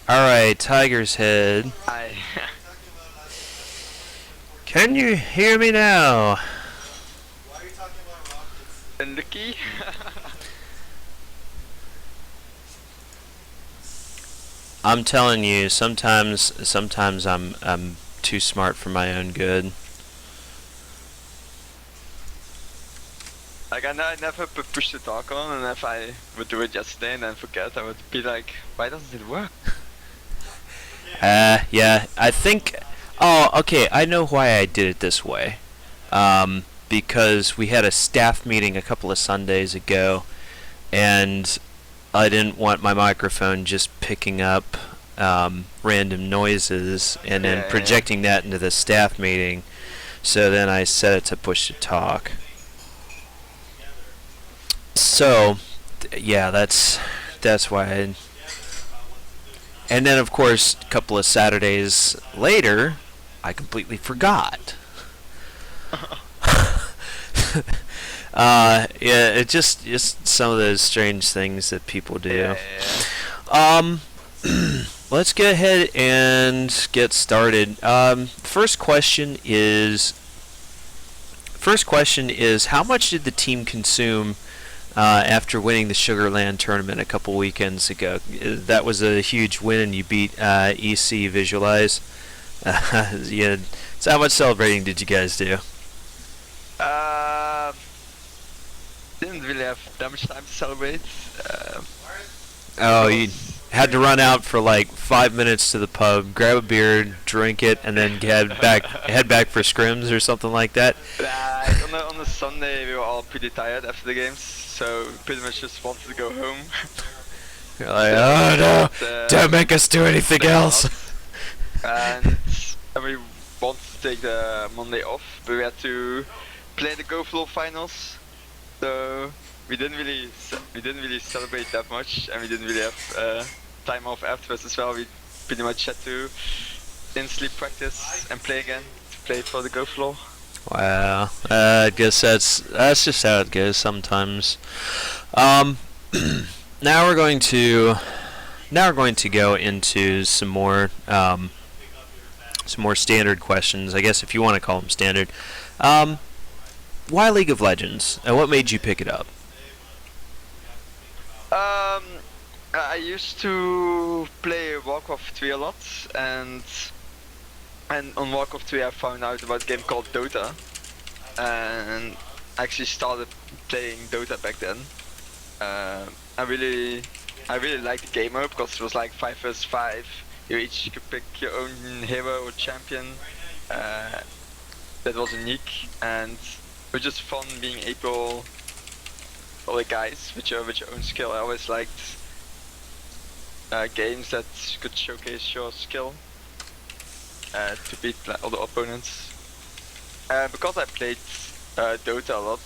Alright, Tigerzhead. I Can you hear me now? unlucky. I'm telling you, sometimes I'm too smart for my own good. Like I never put push to talk on, and if I would do it yesterday and then forget, I would be like, why doesn't it work? Yeah, I think. Oh, okay, I know why I did it this way. Because we had a staff meeting a couple of Sundays ago, and I didn't want my microphone just picking up random noises and then Yeah. projecting that into the staff meeting. So then I set it to push to talk. So, yeah, that's why. And then, of course, a couple of Saturdays later, I completely forgot. Yeah, it just some of those strange things that people do. Yeah. Let's go ahead and get started. First question is how much did the team consume after winning the Sugarland tournament a couple weekends ago? That was a huge win, and you beat EC Visualize. Yeah, so how much celebrating did you guys do? Didn't really have that much time to celebrate. Oh, you had to run out for like 5 minutes to the pub, grab a beer, drink it, and then head back for scrims or something like that. On the Sunday, we were all pretty tired after the games, so pretty much just wanted to go home. You're like, oh no, don't make us do anything else. And we wanted to take the Monday off, but we had to play the Go Flow finals, so we didn't really celebrate that much, and we didn't really have time off afterwards as well. We pretty much had to instantly practice and play again to play for the Go Flow. Wow, I guess that's just how it goes sometimes. Now we're going to go into some more standard questions, I guess, if you want to call them standard. Why League of Legends, and what made you pick it up? I used to play Warcraft 3 a lot, and on Warcraft 3 I found out about a game called Dota, and I actually started playing Dota back then. I really liked the game mode because it was like 5 vs 5. You each could pick your own hero or champion. That was unique, and it was just fun being able, all the guys with your own skill. I always liked games that could showcase your skill to beat other opponents. Because I played Dota a lot,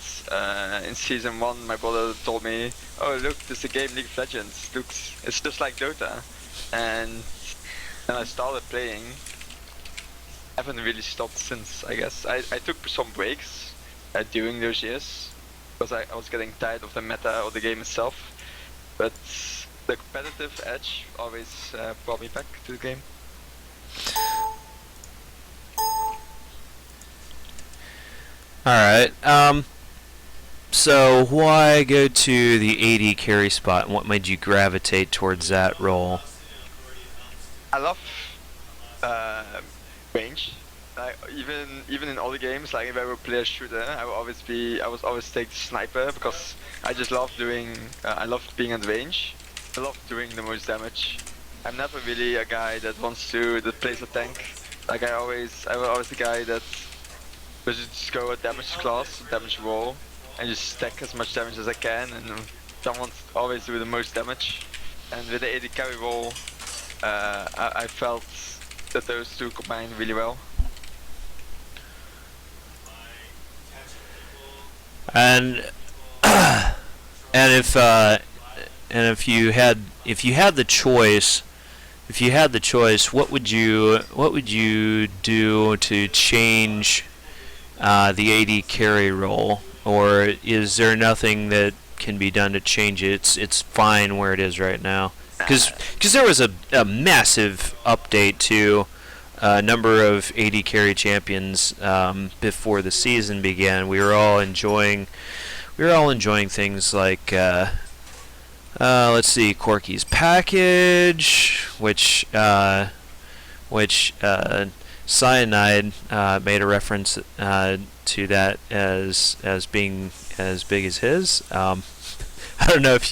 in season 1 my brother told me, oh look, there's a game League of Legends, it's just like Dota. And then I started playing. I haven't really stopped since, I guess. I took some breaks during those years because I was getting tired of the meta or the game itself, but the competitive edge always brought me back to the game. Alright, so why go to the AD carry spot, and what made you gravitate towards that role? I love range. Like even in all the games, like if I would play a shooter, I would always take the sniper because I just love doing. I love being at range. I love doing the most damage. I'm never really a guy that plays a tank. Like I was always the guy that would just go a damage class, damage roll, and just stack as much damage as I can, and someone always do the most damage. And with the AD carry roll, I felt that those two combine really well. And if you had the choice, what would you do to change the AD carry role, or is there nothing that can be done to change it? It's fine where it is right now. Because there was a massive update to a number of AD carry champions before the season began. We were all enjoying things like let's see, Corky's package, which Cyanide made a reference to that as being as big as his. I don't know if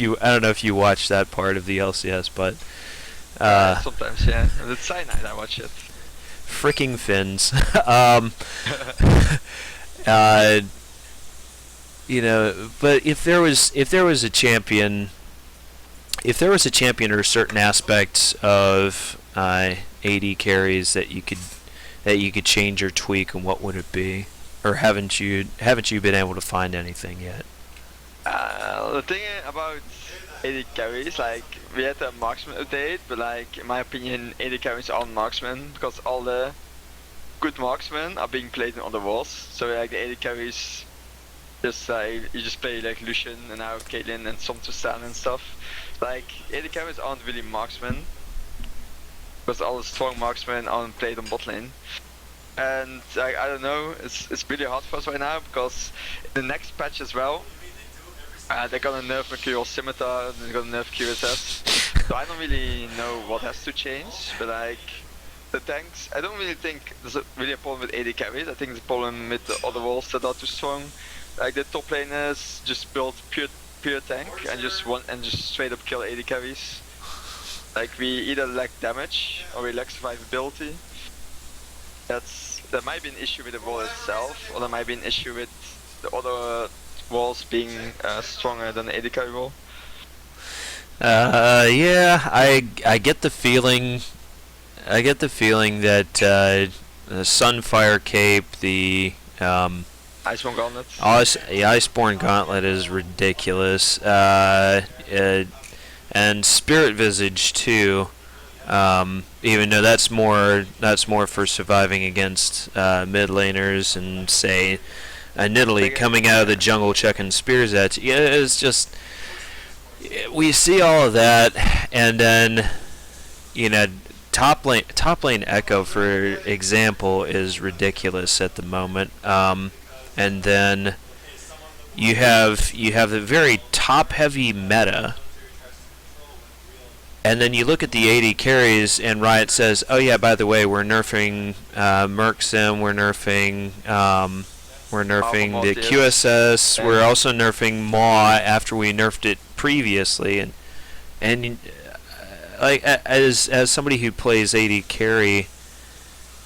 you watched that part of the LCS, but sometimes, yeah. With Cyanide, I watch it. Fricking Finns. But if there was a champion, or certain aspects of AD carries that you could change or tweak, and what would it be? Or haven't you been able to find anything yet? The thing about AD carries, like, we had a marksman update, but like, in my opinion, AD carries aren't marksmen, because all the good marksmen are being played in other walls. So like the AD carries, just you just play like Lucien and now Caitlyn and some Tristan and stuff. Like, AD carries aren't really marksmen, because all the strong marksmen aren't played on bot lane. And like, I don't know, it's really hard for us right now, because in the next patch as well, they're gonna nerf Mercurial Scimitar, they're gonna nerf QSS. So I don't really know what has to change, but like, the tanks, I don't really think there's really a problem with AD carries. I think the problem with the other walls that are too strong. Like, the top laners just build pure tank and just straight up kill AD carries. Like, we either lack damage or we lack survivability. That might be an issue with the wall itself, or there might be an issue with the other walls being stronger than the AD carry wall. Yeah, I get the feeling. That the Sunfire Cape, the Iceborne Gauntlet. The Iceborne Gauntlet is ridiculous. And Spirit Visage too. Even though that's more for surviving against mid laners, and say Nidalee coming out of the jungle chucking spears at you. Yeah, it's just, we see all of that, and then top lane Echo, for example, is ridiculous at the moment. And then you have the very top heavy meta. And then you look at the AD carries, and Riot says, "Oh yeah, by the way, we're nerfing Mercsim, we're nerfing the QSS, we're also nerfing Maw after we nerfed it previously." And like, as somebody who plays AD carry,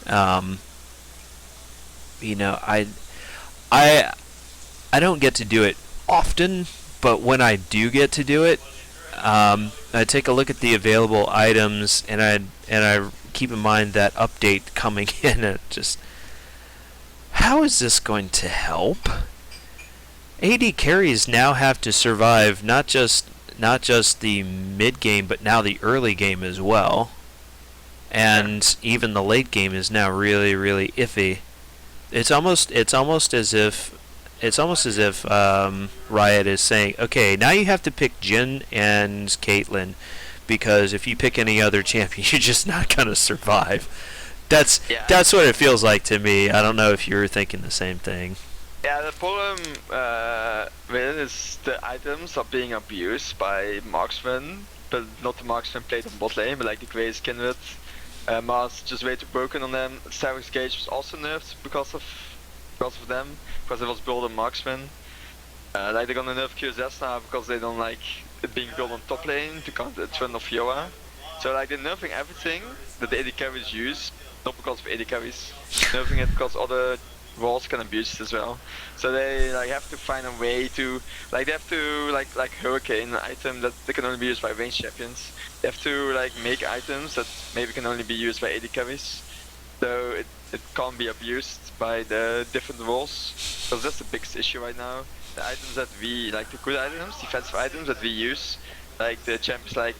I don't get to do it often, but when I do get to do it, I take a look at the available items, and I keep in mind that update coming in, and just, how is this going to help? AD carries now have to survive not just the mid game, but now the early game as well, and even the late game is now really, really iffy. It's almost as if Riot is saying, okay, now you have to pick Jhin and Caitlyn, because if you pick any other champion, you're just not gonna survive. That's what it feels like to me. I don't know if you're thinking the same thing. Yeah, the problem with it is the items are being abused by marksmen, but not the marksmen played on bot lane, but like the Grace Kindred. Mars just way too broken on them. Cyrus Gage was also nerfed because of them, because it was built on marksmen. Like, they're gonna nerf QSS now because they don't like it being built on top lane to counter the trend of Fiora. So like, they're nerfing everything that the AD carries use, not because of AD carries, nerfing it because other walls can abuse it as well. So they like have to find a way to, like, they have to like Hurricane, an item that they can only be used by ranged champions. They have to like make items that maybe can only be used by AD carries, so it can't be abused by the different walls, because that's the biggest issue right now. The items that we like, the good items, defensive items that we use, like the champions like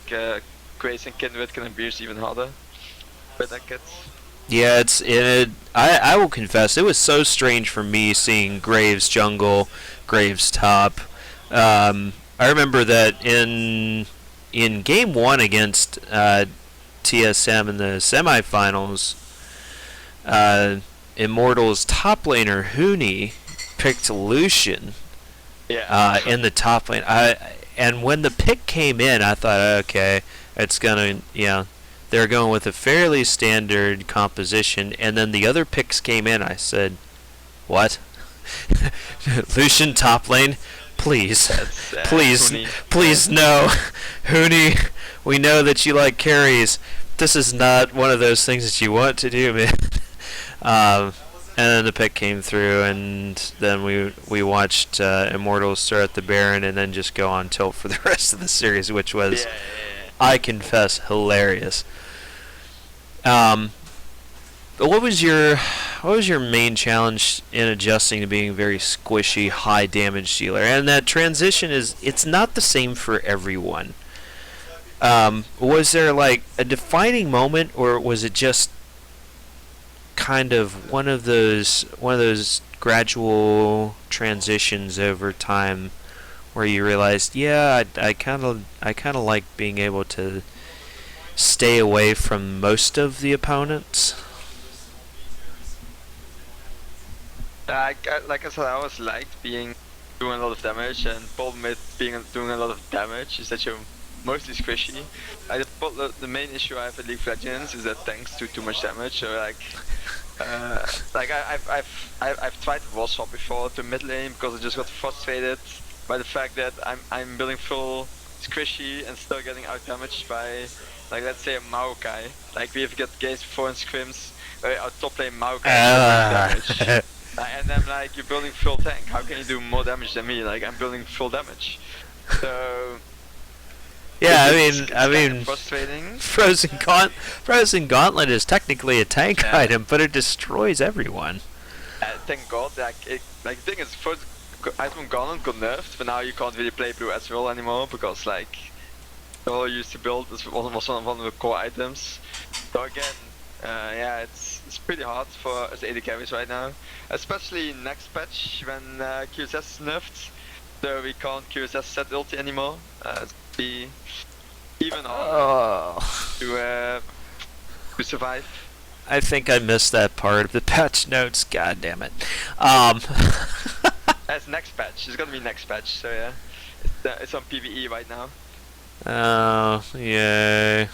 Grace and Kindred, can abuse even harder. But that gets. Yeah, I will confess, it was so strange for me seeing Graves jungle, Graves top. I remember that in in game 1 against TSM in the semifinals, Immortal's top laner Huni picked Lucien in the top lane. And when the pick came in, I thought, okay, it's gonna, they're going with a fairly standard composition. And then the other picks came in. I said, what? Lucien top lane? Please, please, Huni. please, no. Huni, we know that you like carries. This is not one of those things that you want to do, man. And then the pick came through, and then we watched Immortals start at the Baron and then just go on tilt for the rest of the series, which was, I confess, hilarious. What was your main challenge in adjusting to being a very squishy, high damage dealer? And that transition it's not the same for everyone. Was there like a defining moment, or was it just kind of one of those gradual transitions over time where you realized, I kind of like being able to stay away from most of the opponents? Like I said, I always liked doing a lot of damage, and problem with doing a lot of damage is that you're mostly squishy. The main issue I have with League of Legends is that tanks do too much damage. So I've tried wall swap before to mid lane because I just got frustrated by the fact that I'm building full squishy and still getting out damaged by, like, let's say a Maokai. Like, we have got games before in scrims where our top lane Maokai damage. And I'm like, you're building full tank, how can you do more damage than me? Like, I'm building full damage. So yeah, I it's mean, frustrating. Frozen Gauntlet is technically a tank item, but it destroys everyone. Thank God. The thing is, first item Gauntlet got nerfed, but now you can't really play blue as well anymore because all you used to build was one of the core items. So again, it's pretty hard for us AD carries right now, especially next patch when QSS is nerfed. So we can't QSS set ulti anymore. It's be even harder to survive. I think I missed that part of the patch notes. God damn it. That's next patch. It's gonna be next patch. So yeah, it's on PvE right now. Oh, yay.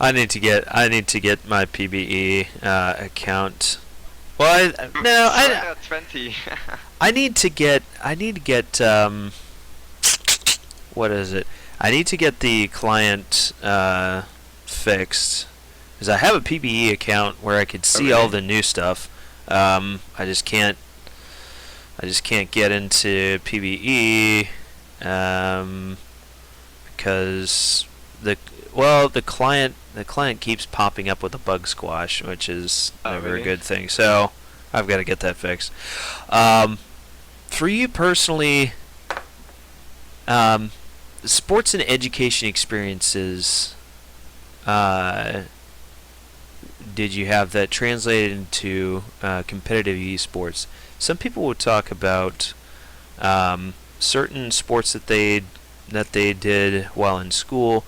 I need to get my PBE account. Well, I 20. I need to get what is it? I need to get the client fixed, because I have a PBE account where I could see all the new stuff. I just can't get into PBE because the client keeps popping up with a bug squash, which is never a good thing. So I've got to get that fixed. For you personally, sports and education experiences, did you have that translated into competitive esports? Some people would talk about certain sports that they did while in school.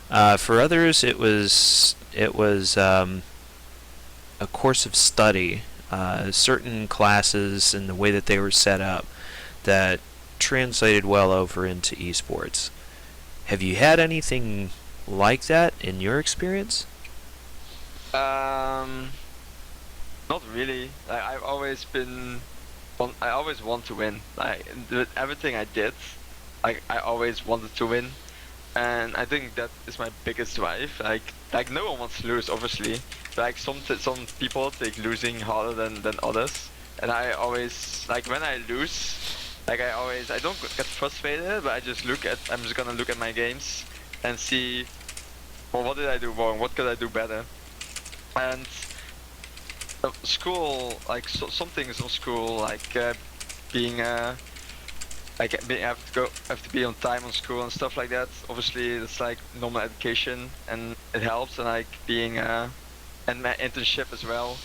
For others, it was a course of study, certain classes and the way that they were set up that translated well over into esports. Have you had anything like that in your experience? Not really. I've always been. I always want to win. With everything I did, I always wanted to win. And I think that is my biggest drive. Like no one wants to lose, obviously. Like some people take losing harder than others. And I always, when I lose, I don't get frustrated, but I'm just gonna look at my games and see, well, what did I do wrong? What could I do better? And school, some things on school, being have to be on time on school and stuff like that. Obviously, it's like normal education, and it helps. And being and my internship as well,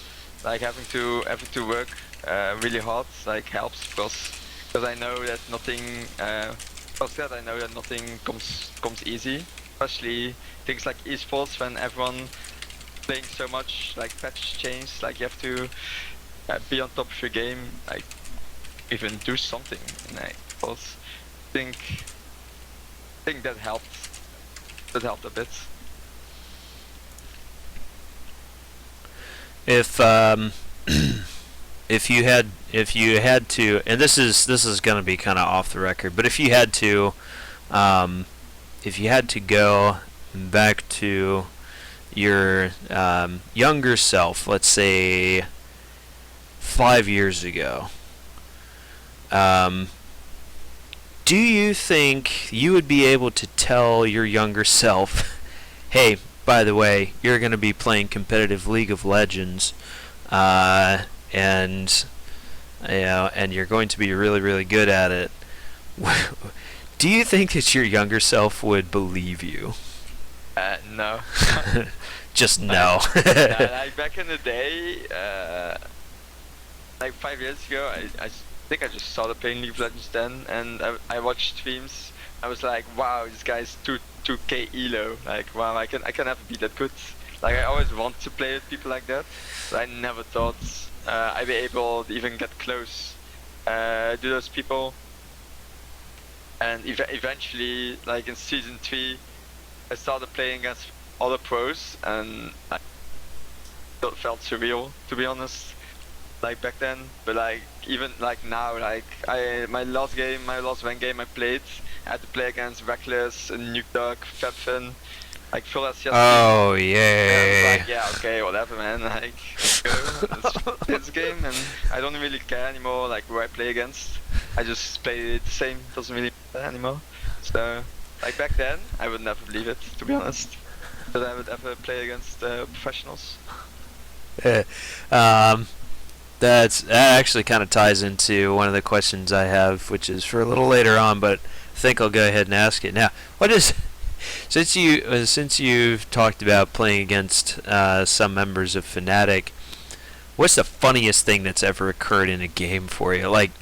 having to work really hard, helps because I know that nothing After that, I know that nothing comes easy, especially things like esports when everyone playing so much, like patch change, like you have to be on top of your game, like even do something. And I also think that helped. That helped a bit. If if you had to, and this is going to be kind of off the record, but if you had to go back to your younger self, let's say 5 years ago, do you think you would be able to tell your younger self, hey, by the way, you're going to be playing competitive League of Legends, and you're going to be really, really good at it? Do you think that your younger self would believe you? No. Just no. Like back in the day, like 5 years ago, I think I just started playing League of Legends then, and I watched streams. I was like, wow, this guy's 2k elo. Like, wow, I can never be that good. Like, I always want to play with people like that, but I never thought I'd be able to even get close to those people. And eventually, like in season 3, I started playing against other pros, and I felt surreal, to be honest. Like back then, but like even like now, like my last WAN game I played, I had to play against Reckless and Nuke Duck, Fabfin, like full as Oh yeah. Like, yeah, okay, whatever, man. Like, let's go. It's a game, and I don't really care anymore. Like who I play against, I just play the same. Doesn't really matter anymore. So, like back then, I would never believe it, to be honest, that I would ever play against professionals. That actually kind of ties into one of the questions I have, which is for a little later on, but I think I'll go ahead and ask it now. What is, since you've talked about playing against some members of Fnatic, what's the funniest thing that's ever occurred in a game for you? Like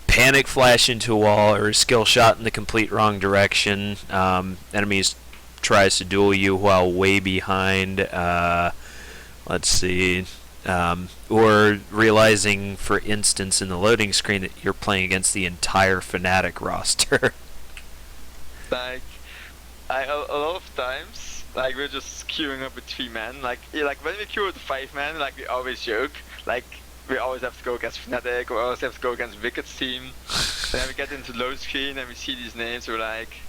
panic flash into a wall, or a skill shot in the complete wrong direction, enemies tries to duel you while way behind, let's see, or realizing, for instance, in the loading screen that you're playing against the entire Fnatic roster. Like, a lot of times, like we're just queuing up with 3 men. Like when we queue with 5 men, like we always joke, like we always have to go against Fnatic, or always have to go against Wicked's team. And then we get into load screen and we see these names, we're like,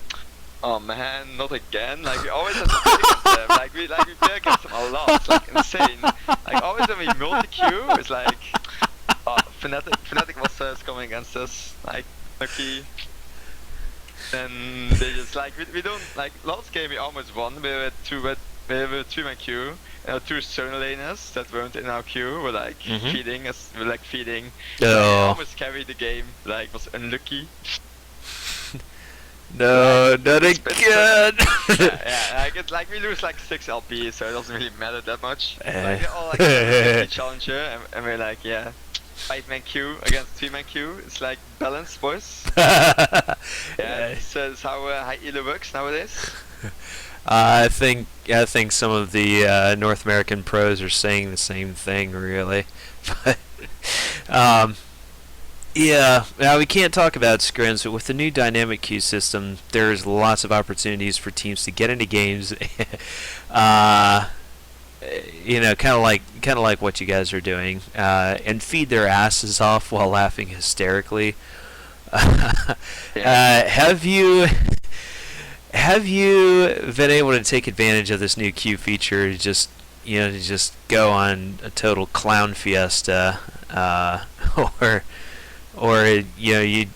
oh man, not again. Like we always have to play against them. Like we play against them a lot. It's like insane. Like always when we multi-queue, it's like, oh, Fnatic was coming against us. Like lucky. Then they just like we don't like last game we almost won. We were 3-man queue. 2 zone laners that weren't in our queue were like feeding us. We're like feeding. Oh. Almost carried the game. Like was unlucky. No, not again. Like it's like we lose like 6 LP, so it doesn't really matter that much. Like we're all like challenger, and we're like, yeah, 5-man queue against 3-man queue. It's like balance, boys. Yeah, so that's how high elo works nowadays. I think some of the North American pros are saying the same thing, really. But yeah, now we can't talk about scrims, but with the new dynamic queue system, there's lots of opportunities for teams to get into games. You know, kind of like what you guys are doing, and feed their asses off while laughing hysterically. Have you been able to take advantage of this new queue feature? To just go on a total clown fiesta, or you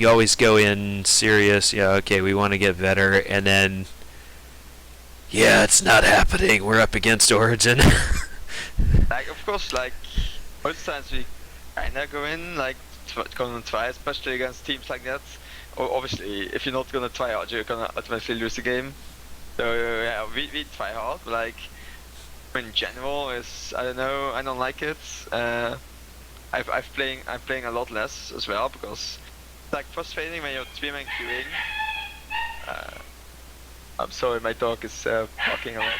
always go in serious. Okay, we want to get better, and then it's not happening. We're up against Origin. Like of course, like most times we kinda go in like gonna try, especially against teams like that. Or obviously, if you're not gonna try hard, you're gonna automatically lose the game. So yeah, we try hard, but like in general, I don't like it. I'm playing a lot less as well, because it's like frustrating when you're 3-man queuing I'm sorry, my dog is barking a lot.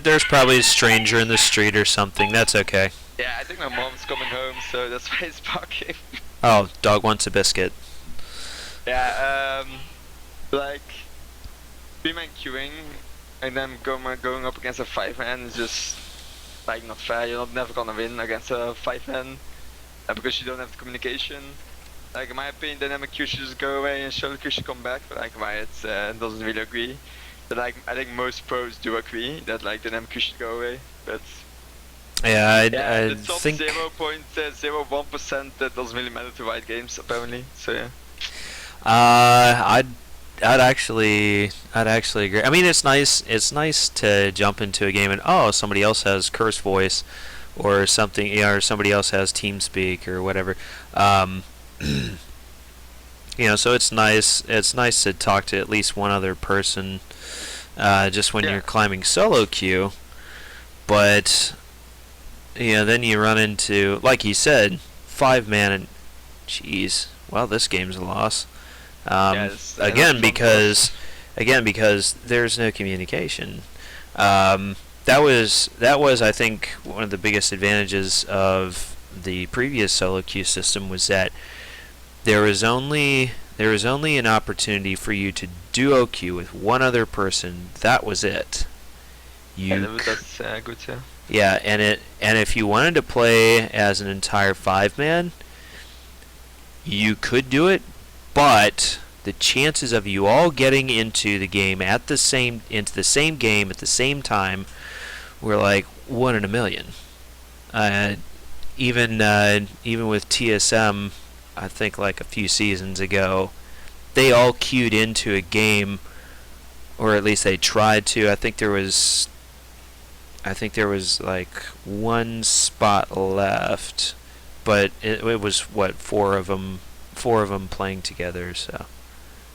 There's probably a stranger in the street or something. That's okay. Yeah, I think my mom's coming home, so that's why he's barking. Oh, dog wants a biscuit. Yeah, like 3-man queuing and then going up against a 5-man is just like not fair. You're never gonna win against a 5-man because you don't have the communication. Like in my opinion, dynamic queue should just go away and solo queue should come back. But like Riot doesn't really agree. But like I think most pros do agree that like dynamic queue should go away. But yeah, I the top think 0.01% that doesn't really matter to Riot Games apparently. So yeah. I'd actually agree. I mean, it's nice to jump into a game and somebody else has curse voice or something, or somebody else has TeamSpeak or whatever. So it's nice to talk to at least one other person just when you're climbing solo queue. But then you run into, like you said, 5-man, and jeez, well, this game's a loss. Again because there's no communication. That was I think one of the biggest advantages of the previous solo queue system was that there was only an opportunity for you to duo queue with one other person. That was it. That's good too. Yeah, and if you wanted to play as an entire 5-man, you could do it, but the chances of you all getting into the game into the same game at the same time were like 1 in a million. Even with TSM, I think like a few seasons ago, they all queued into a game, or at least they tried to. I think there was like one spot left, but it was what, four of them playing together. So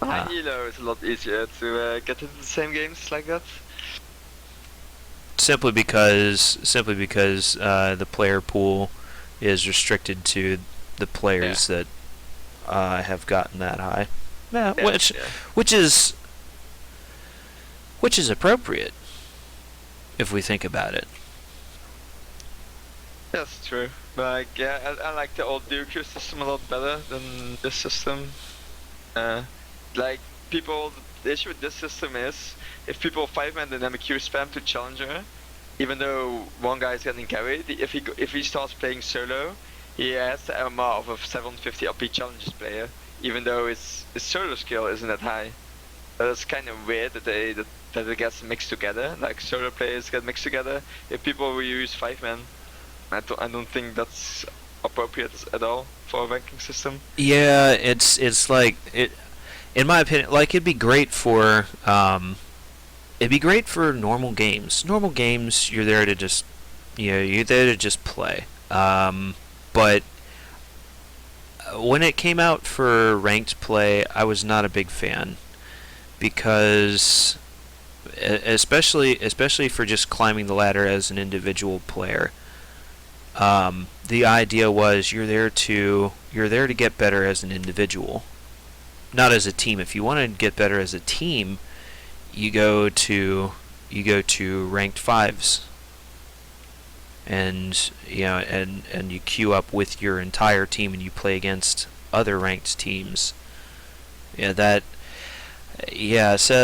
It's a lot easier to get into the same games like that. Simply because the player pool is restricted to the players that have gotten that high. Which is appropriate if we think about it. That's true. Like I like the old duo queue system a lot better than this system. Like the issue with this system is if people 5-man dynamic queue spam to challenger, even though one guy is getting carried, if he starts playing solo, he has the MMR of a 750 RP challenges player, even though his solo skill isn't that high. But it's kind of weird that it gets mixed together. Like solo players get mixed together. If people will use 5-man, I don't think that's appropriate at all for a ranking system. Yeah, it's like it. In my opinion, like it'd be great for normal games. Normal games, you're there to just play. But when it came out for ranked play, I was not a big fan because, especially for just climbing the ladder as an individual player. The idea was you're there to get better as an individual, not as a team. If you want to get better as a team, you go to ranked 5s, and you queue up with your entire team and you play against other ranked teams. So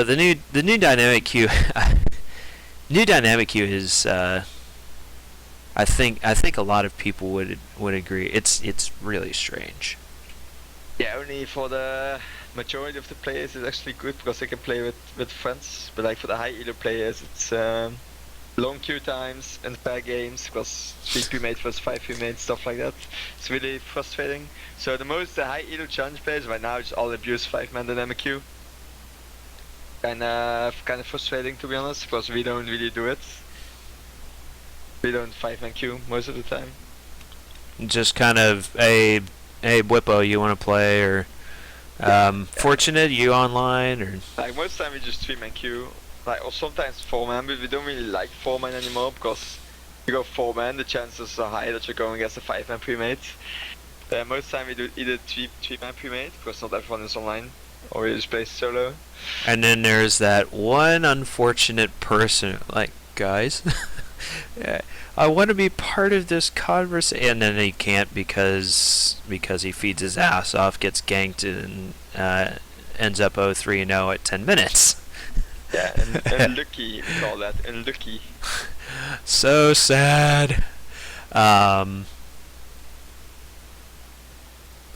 the new dynamic queue is I think a lot of people would agree it's really strange. Yeah, only for the majority of the players it's actually good because they can play with friends, but like for the high elo players it's long queue times and fair games because 3 premade versus 5 premade, stuff like that. It's really frustrating. So the high elo challenge players right now just all abuse 5-man dynamic queue. Kind of frustrating to be honest, because we don't really do it. We don't 5-man queue most of the time. Just kind of hey Whippo, you want to play, or Fortunate, you online, or like most of the time we just 3-man queue, like, or sometimes 4-man, but we don't really like 4-man anymore because if you go 4-man, the chances are high that you're going against a 5-man premade. Most time we do either three-man pre-made, because not everyone is online, or we just play solo. And then there's that one unfortunate person, like, guys, I want to be part of this conversation, and then he can't because he feeds his ass off, gets ganked, and ends up 0-3-0 at 10 minutes. Yeah, unlucky, we call that, unlucky. So sad.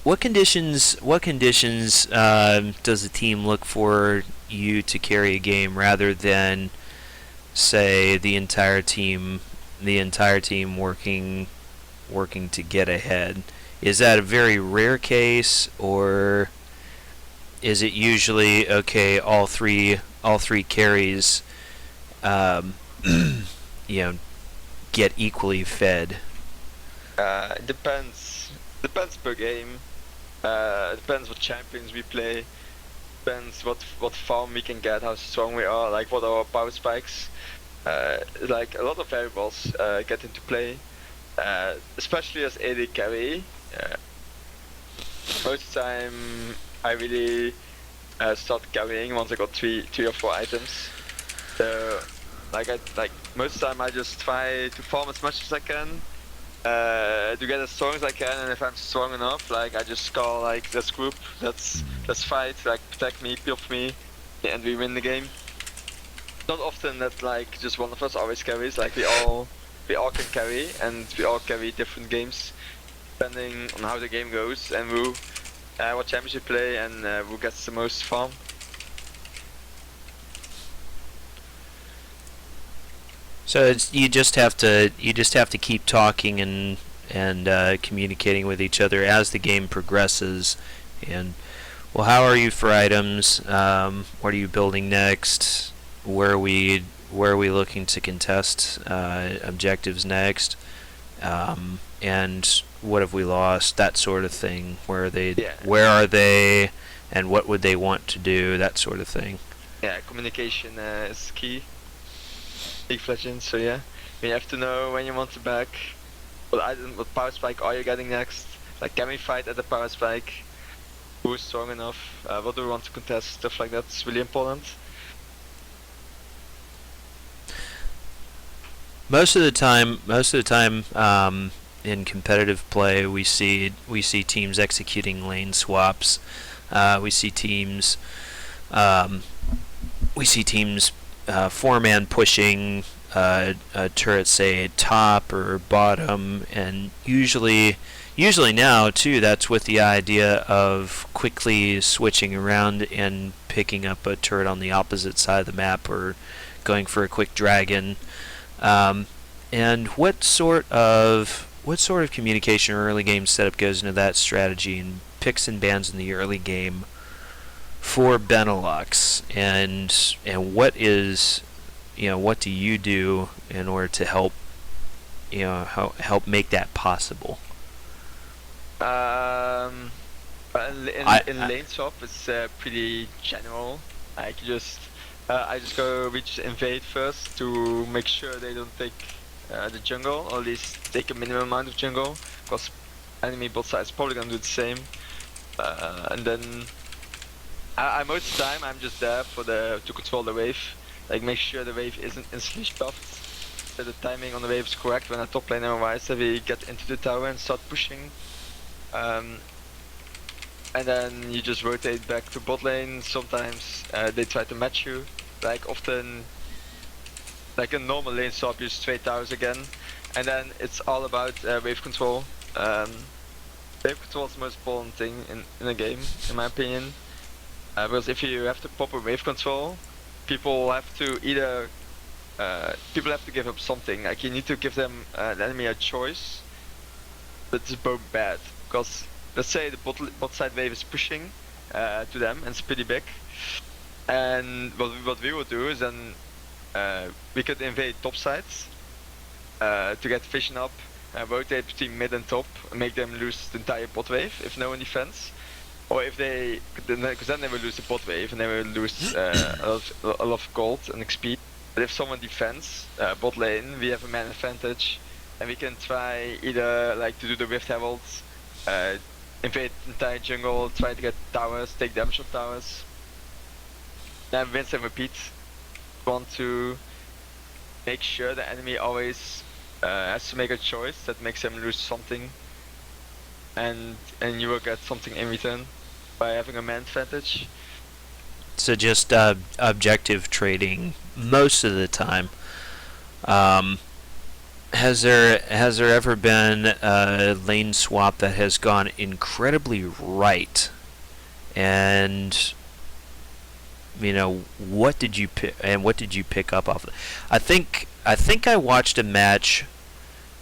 What conditions does the team look for you to carry a game, rather than, say, the entire team working to get ahead? Is that a very rare case, or is it usually okay? All three carries, get equally fed. It depends per game. Depends what champions we play. Depends what farm we can get, how strong we are, like what are our power spikes. Like a lot of variables get into play. Especially as AD carry. Most of the time I really start carrying once I got three or four items. So like most of the time I just try to farm as much as I can. To get as strong as I can, and if I'm strong enough, like I just call like let's group, let's fight, like protect me, build me, and we win the game. Not often that like just one of us always carries, like we all can carry, and we all carry different games depending on how the game goes and who what champions you play and who gets the most farm. So you just have to keep talking and communicating with each other as the game progresses. And well, how are you for items? What are you building next? Where are we looking to contest objectives next? And what have we lost? That sort of thing. Where are they? Yeah. Where are they? And what would they want to do? That sort of thing. Yeah, communication is key. League of Legends, so yeah. You have to know when you want to back. What power spike are you getting next? Like, can we fight at the power spike? Who is strong enough? What do we want to contest? Stuff like that's really important. Most of the time, in competitive play, we see teams executing lane swaps. We see teams. Four-man pushing a turret, say top or bottom, and usually now too, that's with the idea of quickly switching around and picking up a turret on the opposite side of the map, or going for a quick dragon. And what sort of communication or early game setup goes into that strategy, and picks and bans in the early game for Benelux, and what do you do in order to help make that possible? In lane swap, it's pretty general. I just invade first to make sure they don't take the jungle, or at least take a minimum amount of jungle, because enemy bot side is probably gonna do the same. And then most of the time I'm just there to control the wave, like make sure the wave isn't instantly buffed, that the timing on the wave is correct when a top laner arrives, that we get into the tower and start pushing. And then you just rotate back to bot lane. Sometimes they try to match you, like often, like a normal lane swap, you straight towers again, and then it's all about wave control. Wave control is the most important thing in a game, in my opinion. Because if you have to proper wave control, people have to give up something. Like you need to give them the enemy a choice, but it's both bad. Because let's say the bot side wave is pushing to them, and it's pretty big. And what we would do is then we could invade top sides to get vision up, rotate between mid and top, and make them lose the entire bot wave if no one defends. Or if they, because then they will lose the bot wave and they will lose a lot of gold and XP. But if someone defends bot lane, we have a man advantage, and we can try either like to do the Rift Herald invade the entire jungle, try to get towers, take damage on towers. Then rinse and repeat. Want to make sure the enemy always has to make a choice that makes them lose something, and you will get something in return by having a man advantage. So just objective trading most of the time. Has there ever been a lane swap that has gone incredibly right? And what did you pick up off of it? I think I watched a match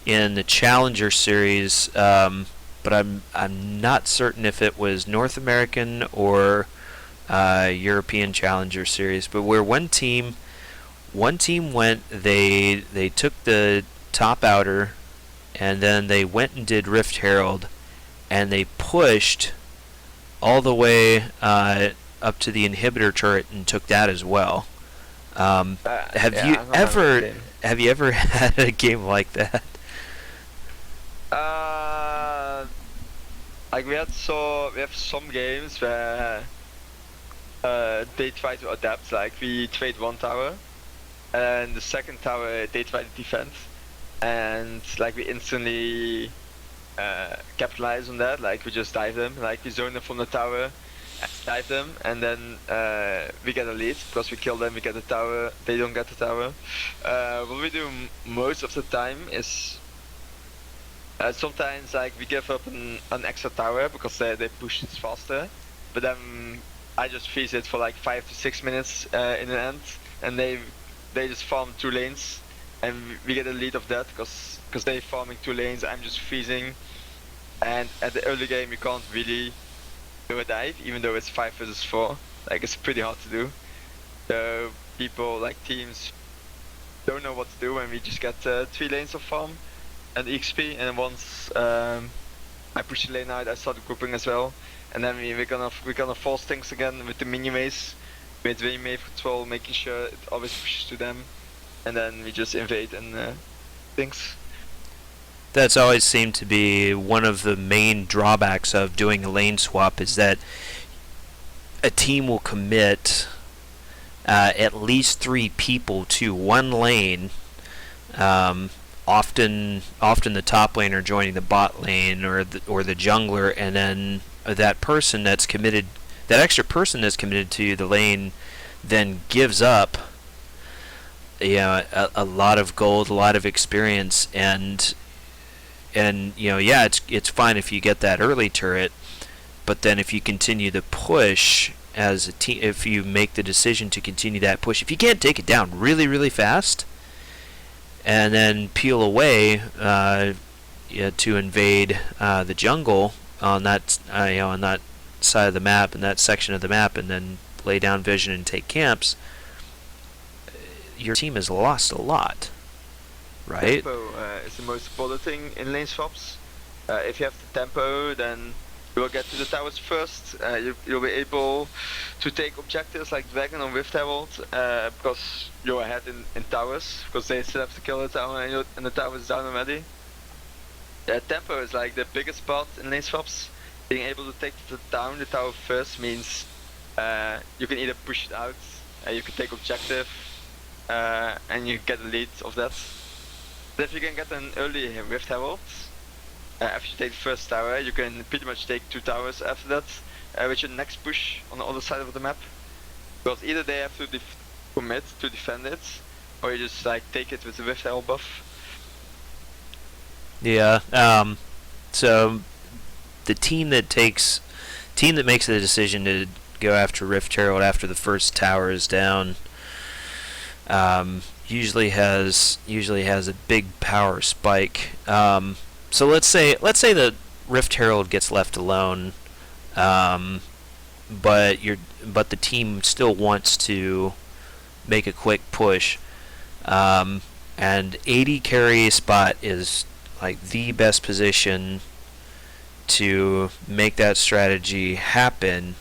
in the Challenger series, but I'm not certain if it was North American or European Challenger series, but where one team went, they took the top outer, and then they went and did Rift Herald, and they pushed all the way up to the inhibitor turret and took that as well. Have you ever had a game like that? Like we have some games where they try to adapt. Like we trade one tower, and the second tower they try to defend, and like we instantly capitalize on that. Like we just dive them, like we zone them from the tower, dive them, and then we get a lead because we kill them. We get the tower. They don't get the tower. What we do most of the time is sometimes like we give up an extra tower because they push it faster, but then I just freeze it for like 5 to 6 minutes in the end, and they just farm 2 lanes, and we get a lead of that because they farming 2 lanes. I'm just freezing, and at the early game you can't really do a dive, even though it's 5 versus 4. Like it's pretty hard to do. So people like teams don't know what to do, and we just get 3 lanes of farm and XP. And once I push the lane out, I start grouping as well. And then we're gonna force things again with the mini maze, with wave control, making sure it always pushes to them, and then we just invade and things. That's always seemed to be one of the main drawbacks of doing a lane swap, is that a team will commit at least 3 people to one lane. Often the top laner joining the bot lane or the jungler, and then that extra person that's committed to the lane then gives up a lot of gold, a lot of experience, and it's fine if you get that early turret, but then if you continue the push as a team, if you make the decision to continue that push, if you can't take it down really, really fast and then peel away to invade the jungle on that on that side of the map and that section of the map, and then lay down vision and take camps, your team has lost a lot, right? Tempo is the most important thing in lane swaps. If you have the tempo, then you will get to the towers first. You'll be able to take objectives like Dragon or Rift Herald because you're ahead in towers, because they still have to kill the tower and the tower is down already. Tempo is like the biggest part in lane swaps. Being able to take the tower first means you can either push it out, you can take objective, and you get a lead of that. But if you can get an early Rift Herald, after you take the first tower, you can pretty much take 2 towers after that, with your next push on the other side of the map. Because either they have to commit to defend it, or you just like take it with the Rift Herald buff. Yeah. So the team that makes the decision to go after Rift Herald after the first tower is down usually has a big power spike. So let's say the Rift Herald gets left alone, but the team still wants to make a quick push, and AD carry spot is like the best position to make that strategy happen.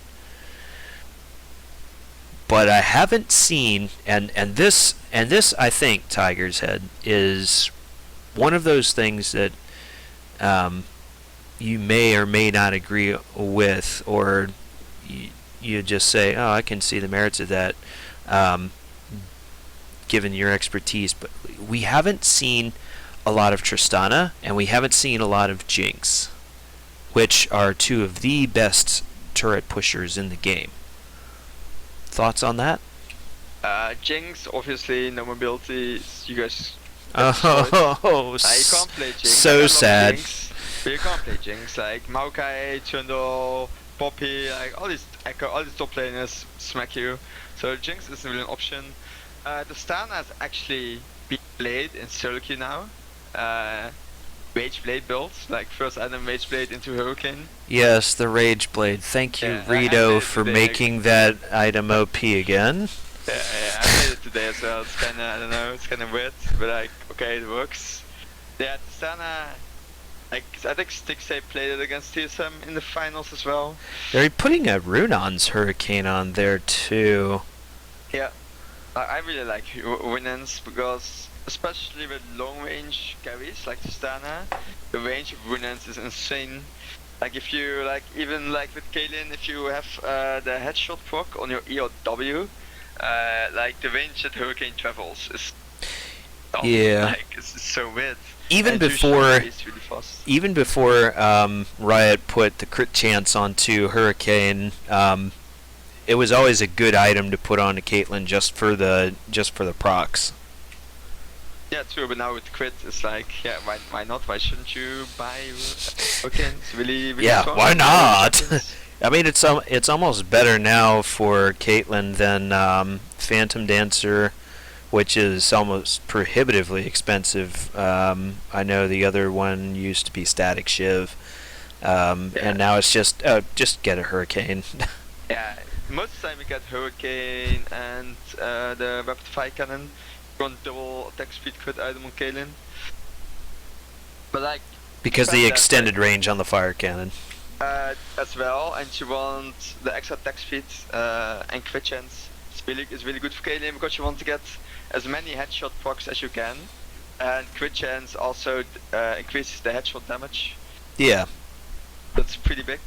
But I haven't seen, and this I think Tigerzhead is one of those things that you may or may not agree with, or you just say, oh, I can see the merits of that, given your expertise. But we haven't seen a lot of Tristana, and we haven't seen a lot of Jinx, which are two of the best turret pushers in the game. Thoughts on that? Jinx, obviously, no mobility. You guys. Oh, You can't play Jinx. so sad. Jinx, but you can't play Jinx. Like Maokai, Trundle, Poppy, like all these Echo, all these top laners smack you. So Jinx isn't really an option. The Stan has actually been played in solo queue now. Mage Blade builds, like first item Mage Blade into Hurricane. Yes, the Rage Blade. Thank you, Yeah, Rito, for making that item OP again. Yeah, I made it today as well. It's kinda, I don't know, it's kinda weird, but like, okay, it works. Yeah, Tristana, like, I think Stixay played it against TSM in the finals as well. They're putting a Runon's Hurricane on there too. Yeah, I really like Runans because, especially with long range carries like Tristana, the range of Runans is insane. Like if you, like, even like with Kaylin, if you have the headshot proc on your E or W, like the range that Hurricane travels is like it's so weird. Even before Riot put the crit chance onto Hurricane, it was always a good item to put on to Caitlyn just for the procs. Yeah, true. But now with crit, it's like, yeah, why not? Why shouldn't you buy Hurricane? It's really strong. Why not? I mean, it's almost better now for Caitlyn than Phantom Dancer, which is almost prohibitively expensive. I know the other one used to be Static Shiv, and now it's just get a Hurricane. Yeah, most of the time we get Hurricane and the Rapid Fire Cannon. One double attack speed crit item on Kaylin. But like, because the extended range on the fire cannon. As well, and you want the extra attack speed and crit chance. It's really good for Kaylin because you want to get as many headshot procs as you can, and crit chance also increases the headshot damage. Yeah. That's pretty big.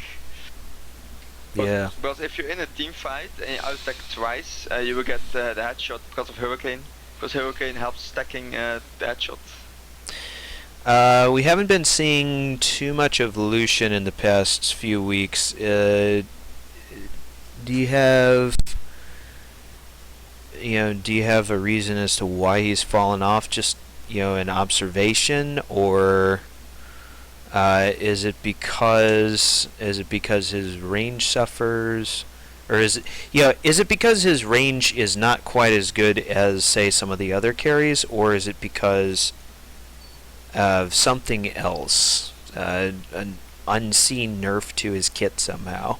Yeah. Because if you're in a team fight and you out attack twice, you will get the headshot because of Hurricane. Because Hurricane helps stacking the headshot. We haven't been seeing too much of Lucien in the past few weeks. Do you have a reason as to why he's fallen off? Just an observation, or is it because his range suffers? Or is it because his range is not quite as good as, say, some of the other carries, or is it because of something else, an unseen nerf to his kit somehow?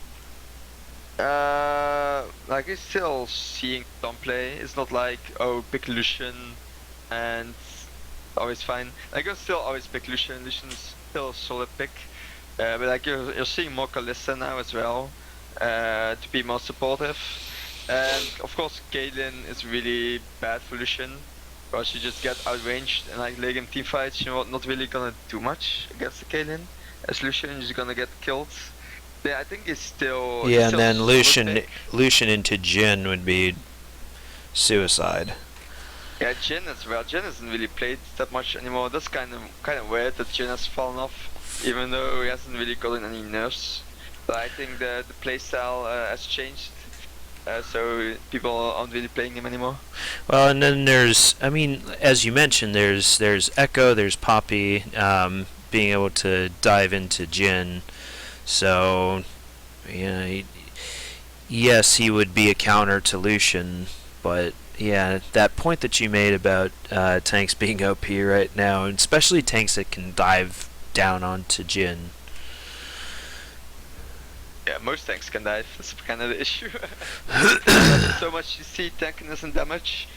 Like he's still seeing some play. It's not like, oh, pick Lucien and always fine. Like you're still always pick Lucien. Lucien's still a solid pick, but like you're seeing more Kalista now as well. To be more supportive, and of course Kaylin is really bad for Lucien because you just get outranged and like late game team fights you're not really gonna do much against the Kaylin. As Lucien you're just gonna get killed. Yeah, I think it's still and then Lucien into Jhin would be suicide. Yeah, Jhin as well. Jhin hasn't really played that much anymore. That's kind of weird that Jhin has fallen off, even though he hasn't really gotten any nerfs. But I think the playstyle has changed, so people aren't really playing him anymore. Well, and then there's, I mean, as you mentioned, there's Echo, there's Poppy, being able to dive into Jhin. So, yes, he would be a counter to Lucien, but yeah, that point that you made about tanks being OP right now, and especially tanks that can dive down onto Jhin. Yeah, most tanks can dive, that's kind of the issue. There's so much CC, tankiness and damage.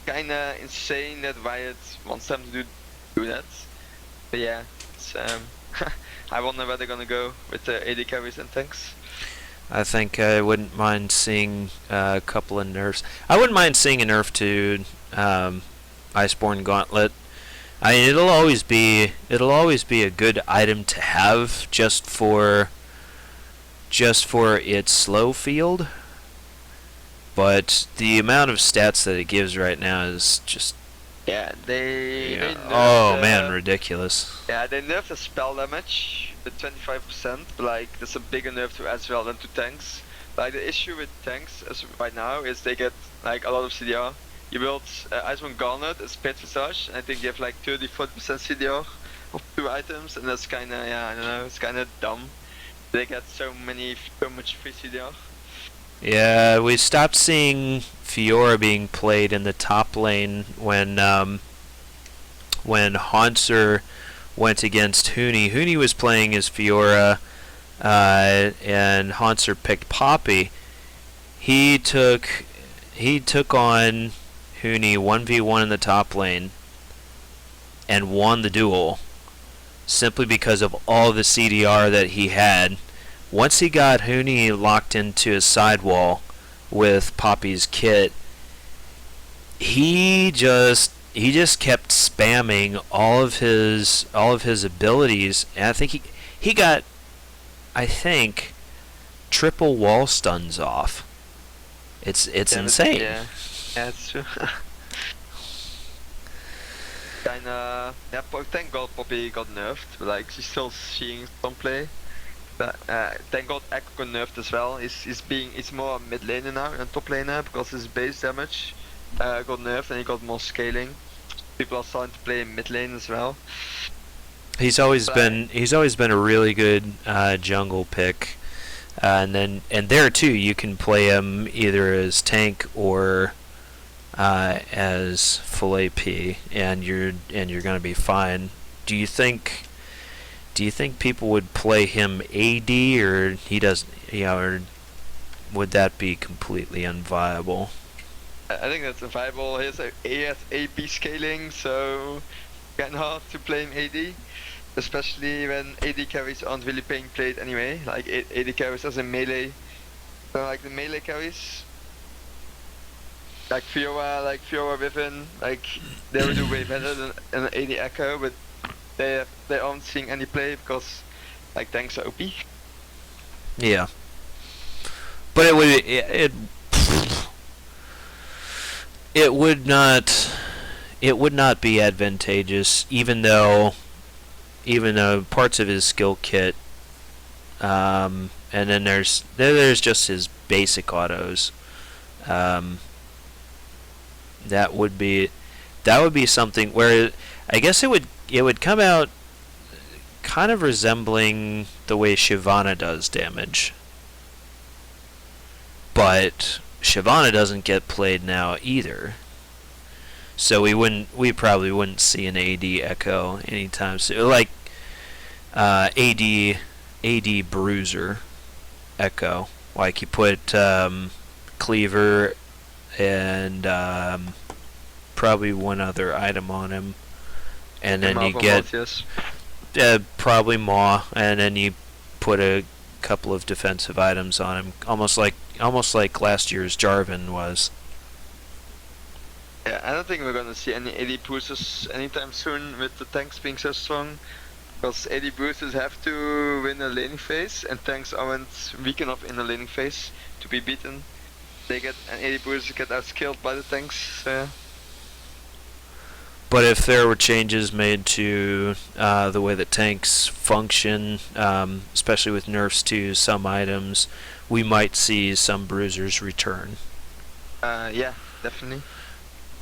Kinda insane that Riot wants them to do that. But yeah, it's, I wonder where they're gonna go with the AD carries and tanks. I think I wouldn't mind seeing a couple of nerfs. I wouldn't mind seeing a nerf to Iceborne Gauntlet. I mean, it'll always be a good item to have just for its slow field. But the amount of stats that it gives right now is just Yeah, they nerfed, oh man, ridiculous. yeah, they nerfed the spell damage with 25%, but like that's a bigger nerf to as well than to tanks. Like the issue with tanks as right now is they get like a lot of CDR. You build Iceborne Garnet, a Spade Visage, and I think you have like 30-40% CDR of 2 items, and that's kinda, yeah, I don't know, it's kinda dumb. They get so much free CDR. Yeah, we stopped seeing Fiora being played in the top lane when Haunter went against Huni. Huni was playing as Fiora, and Haunter picked Poppy. He took on Huni 1v1 in the top lane and won the duel simply because of all the CDR that he had. Once he got Huni locked into his sidewall with Poppy's kit, he just kept spamming all of his abilities, and I think he got triple wall stuns off. It's insane. Yeah, it's true. Yeah, thank God Poppy got nerfed, but like she's still seeing some play. But thank God Echo got nerfed as well. He's more mid laner now than top laner because his base damage got nerfed and he got more scaling. People are starting to play mid lane as well. He's always been a really good jungle pick, and there too you can play him either as tank or as full AP, and you're gonna be fine. Do you think people would play him AD, or he doesn't, or would that be completely unviable? I think that's unviable. He has AP scaling, so kinda hard to play him AD, especially when AD carries aren't really being played anyway. Like AD carries as a melee, so like the melee carries, like Fiora Riven, like they would do way better than an AD Echo, but they aren't seeing any play because like tanks are OP. Yeah, but it would not be advantageous, even though parts of his skill kit, and then there's just his basic autos. That would be something where I guess it would come out kind of resembling the way Shyvana does damage. But Shyvana doesn't get played now either. So we probably wouldn't see an AD Echo anytime soon. Like AD Bruiser Echo. Like you put Cleaver and probably one other item on him, and then you get probably Maw, and then you put a couple of defensive items on him, almost like last year's Jarvan was. Yeah, I don't think we're gonna see any AD boosters anytime soon with the tanks being so strong, because AD boosters have to win a laning phase, and tanks aren't weak enough in the laning phase to be beaten. An AD boosters get outskilled by the tanks. But if there were changes made to the way that tanks function, especially with nerfs to some items, we might see some bruisers return. Yeah, definitely.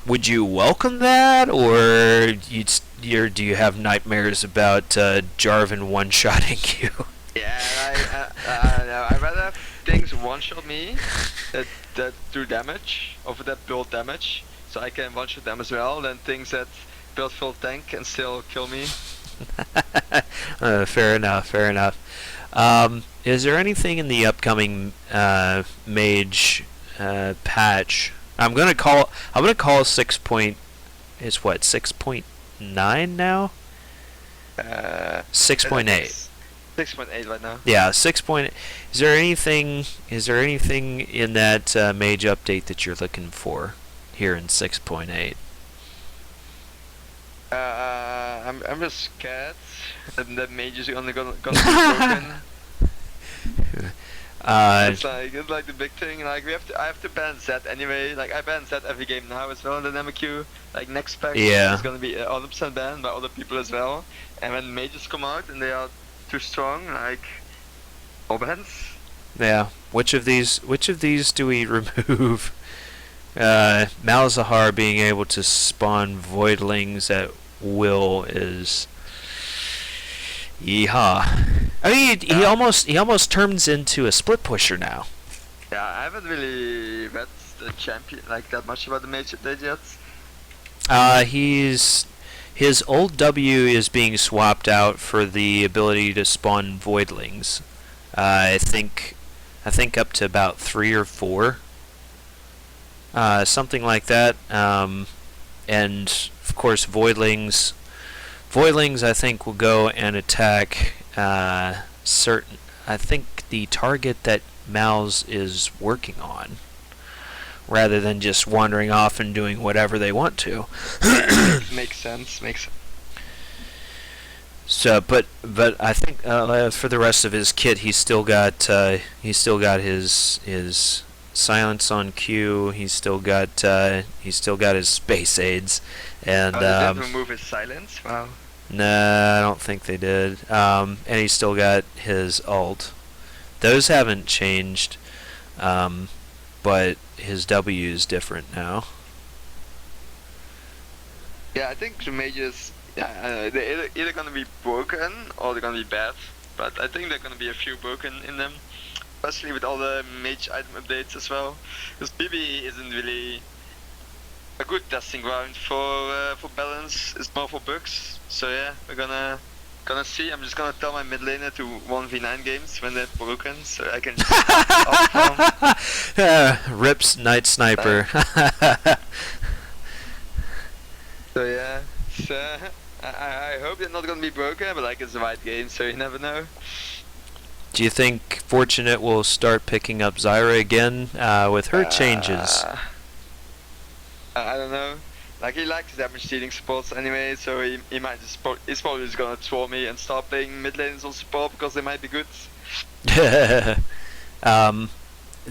Would you welcome that, or do you have nightmares about Jarvan one-shotting you? Yeah, I'd rather have things one-shot me that do damage, over that build damage, so I can one-shot them as well, than things that build full tank and still kill me. Fair enough. Is there anything in the upcoming mage patch? I'm gonna call 6 point. It's what, 6.9 now? 6.8. 6.8 right now. Yeah, 6. Is there anything in that mage update that you're looking for here in 6.8? I'm just scared that mage is gonna be broken. It's like the big thing. Like I have to ban Zed anyway. Like I ban Zed every game now as well in the MQ. Like next pack is gonna be 100% banned by other people as well. And when mages come out and they are too strong, like all bans. Yeah. Which of these do we remove? Malzahar being able to spawn voidlings at will is yeehaw. I mean, he almost turns into a split pusher now. Yeah, I haven't really read the champion like that much about the mage yet. His old W is being swapped out for the ability to spawn voidlings. I think up to about 3 or 4. Something like that. And of course voidlings I think will go and attack certain. I think the target that Mal's is working on, rather than just wandering off and doing whatever they want to. Makes sense. So, but I think for the rest of his kit, he's still got his silence on Q. He's still got his space aids, and they didn't remove his silence. Wow. Nah, I don't think they did. And he's still got his ult. Those haven't changed, but his W is different now. Yeah, I think the mages, they're either gonna be broken or they're gonna be bad. But I think there are gonna be a few broken in them, especially with all the mage item updates as well. Because PB isn't really a good testing ground for balance. It's more for bugs. So yeah, we're gonna see. I'm just gonna tell my mid laner to 1v9 games when they're broken, so I can just rips Night Sniper. So yeah, I hope they're not gonna be broken, but like it's the right game, so you never know. Do you think Fortunate will start picking up Zahra again with her changes? I don't know. Like he likes damage dealing supports anyway, so he might he's probably just gonna troll me and start playing mid lanes on support because they might be good.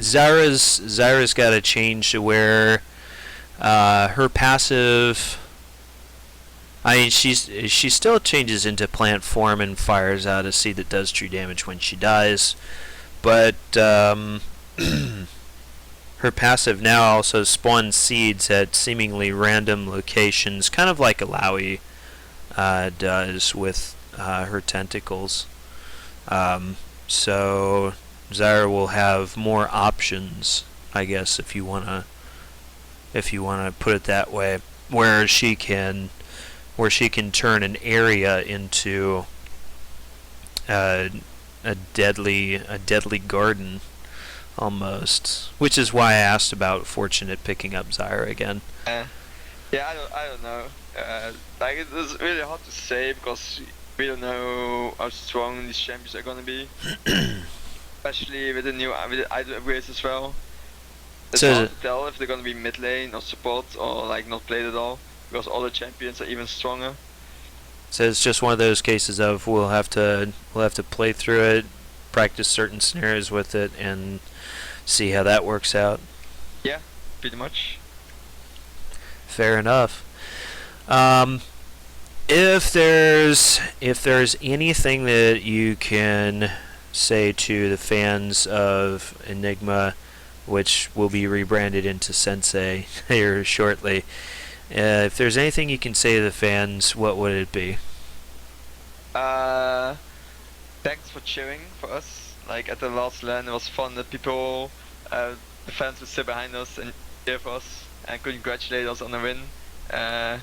Zahra's got a change to where her passive. I mean, she still changes into plant form and fires out a seed that does true damage when she dies, but her passive now also spawns seeds at seemingly random locations, kind of like Alawi does with her tentacles. So Zahra will have more options, I guess, if you wanna put it that way, where she can turn an area into a deadly garden. Almost, which is why I asked about Fortunate picking up Zahra again. Yeah, I don't know. Like it's really hard to say because we don't know how strong these champions are gonna be, especially with the new item upgrades as well. It's hard to tell if they're gonna be mid lane or support or like not played at all because all the champions are even stronger. So it's just one of those cases of we'll have to play through it, practice certain scenarios with it, and see how that works out. Yeah, pretty much. Fair enough. If there's anything that you can say to the fans of Enigma, which will be rebranded into Sensei here shortly, if there's anything you can say to the fans, what would it be? Thanks for cheering for us. Like at the last LAN, it was fun that people, the fans would sit behind us and cheer for us and congratulate us on the win. That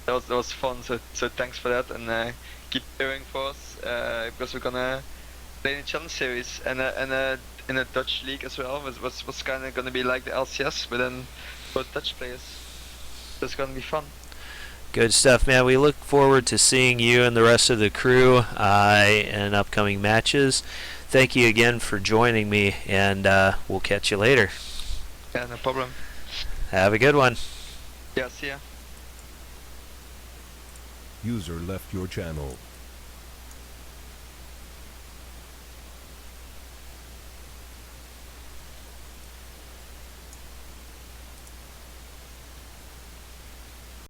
was fun. So thanks for that, and keep cheering for us because we're gonna play in the Challenge Series and in a Dutch league as well. Was kind of gonna be like the LCS, but then for Dutch players. So it's gonna be fun. Good stuff, man. We look forward to seeing you and the rest of the crew in upcoming matches. Thank you again for joining me, and we'll catch you later. Yeah, no problem. Have a good one. Yeah, see ya. User left your channel.